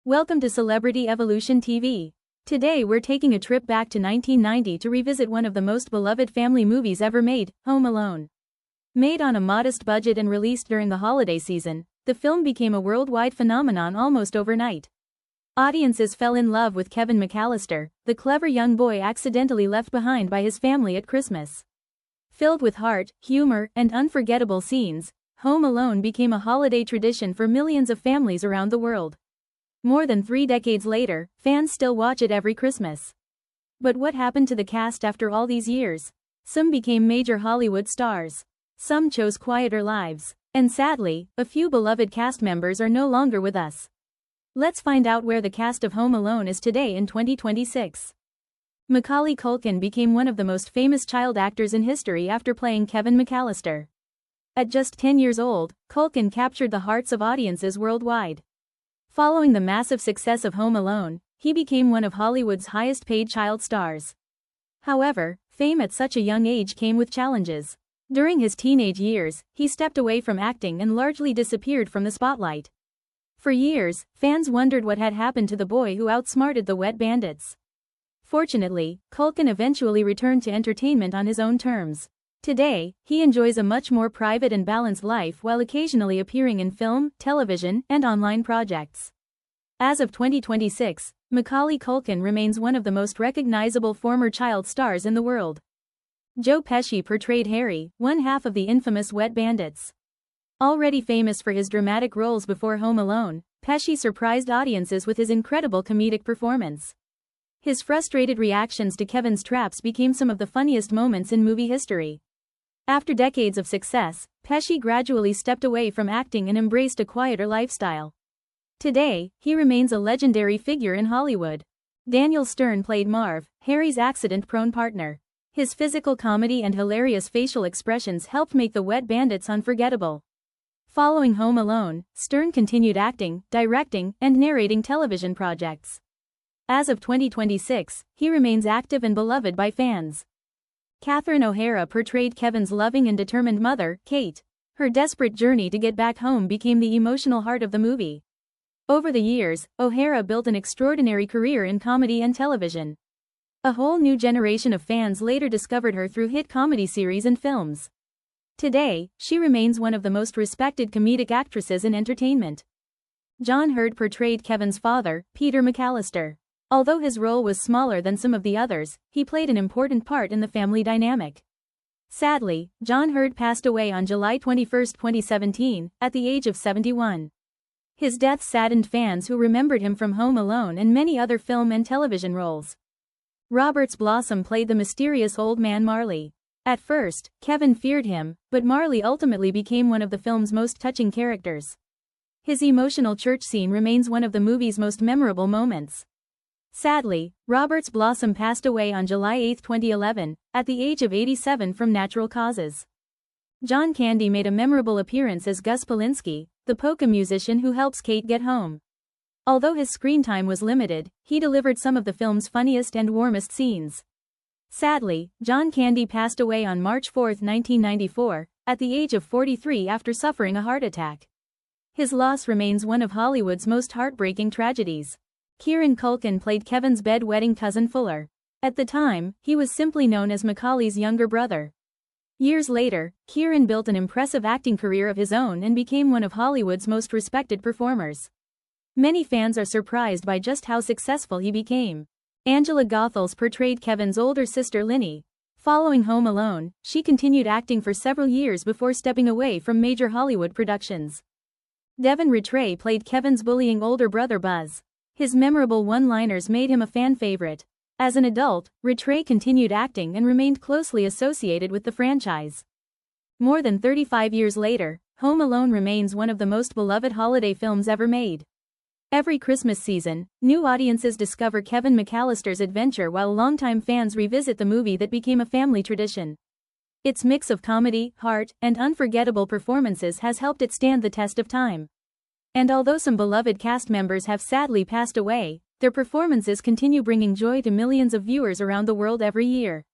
Welcome to Celebrity Evolution TV. Today we're taking a trip back to 1990 to revisit one of the most beloved family movies ever made, Home Alone. Made on a modest budget and released during the holiday season, the film became a worldwide phenomenon almost overnight. Audiences fell in love with Kevin McAllister, the clever young boy accidentally left behind by his family at Christmas. Filled with heart, humor, and unforgettable scenes, Home Alone became a holiday tradition for millions of families around the world. More than 3 decades later, fans still watch it every Christmas. But what happened to the cast after all these years? Some became major Hollywood stars. Some chose quieter lives. And sadly, a few beloved cast members are no longer with us. Let's find out where the cast of Home Alone is today in 2026. Macaulay Culkin became one of the most famous child actors in history after playing Kevin McAllister. At just 10 years old, Culkin captured the hearts of audiences worldwide. Following the massive success of Home Alone, he became one of Hollywood's highest-paid child stars. However, fame at such a young age came with challenges. During his teenage years, he stepped away from acting and largely disappeared from the spotlight. For years, fans wondered what had happened to the boy who outsmarted the Wet Bandits. Fortunately, Culkin eventually returned to entertainment on his own terms. Today, he enjoys a much more private and balanced life while occasionally appearing in film, television, and online projects. As of 2026, Macaulay Culkin remains one of the most recognizable former child stars in the world. Joe Pesci portrayed Harry, one half of the infamous Wet Bandits. Already famous for his dramatic roles before Home Alone, Pesci surprised audiences with his incredible comedic performance. His frustrated reactions to Kevin's traps became some of the funniest moments in movie history. After decades of success, Pesci gradually stepped away from acting and embraced a quieter lifestyle. Today, he remains a legendary figure in Hollywood. Daniel Stern played Marv, Harry's accident-prone partner. His physical comedy and hilarious facial expressions helped make the Wet Bandits unforgettable. Following Home Alone, Stern continued acting, directing, and narrating television projects. As of 2026, he remains active and beloved by fans. Catherine O'Hara portrayed Kevin's loving and determined mother, Kate. Her desperate journey to get back home became the emotional heart of the movie. Over the years, O'Hara built an extraordinary career in comedy and television. A whole new generation of fans later discovered her through hit comedy series and films. Today, she remains one of the most respected comedic actresses in entertainment. John Hurt portrayed Kevin's father, Peter McAllister. Although his role was smaller than some of the others, he played an important part in the family dynamic. Sadly, John Hurt passed away on July 21, 2017, at the age of 71. His death saddened fans who remembered him from Home Alone and many other film and television roles. Roberts Blossom played the mysterious old man Marley. At first, Kevin feared him, but Marley ultimately became one of the film's most touching characters. His emotional church scene remains one of the movie's most memorable moments. Sadly, Roberts Blossom passed away on July 8, 2011, at the age of 87 from natural causes. John Candy made a memorable appearance as Gus Polinski, the polka musician who helps Kate get home. Although his screen time was limited, he delivered some of the film's funniest and warmest scenes. Sadly, John Candy passed away on March 4, 1994, at the age of 43 after suffering a heart attack. His loss remains one of Hollywood's most heartbreaking tragedies. Kieran Culkin played Kevin's bedwetting cousin Fuller. At the time, he was simply known as Macaulay's younger brother. Years later, Kieran built an impressive acting career of his own and became one of Hollywood's most respected performers. Many fans are surprised by just how successful he became. Angela Goethals portrayed Kevin's older sister Linny. Following Home Alone, she continued acting for several years before stepping away from major Hollywood productions. Devin Rattray played Kevin's bullying older brother Buzz. His memorable one-liners made him a fan favorite. As an adult, Rattray continued acting and remained closely associated with the franchise. More than 35 years later, Home Alone remains one of the most beloved holiday films ever made. Every Christmas season, new audiences discover Kevin McAllister's adventure while longtime fans revisit the movie that became a family tradition. Its mix of comedy, heart, and unforgettable performances has helped it stand the test of time. And although some beloved cast members have sadly passed away, their performances continue bringing joy to millions of viewers around the world every year.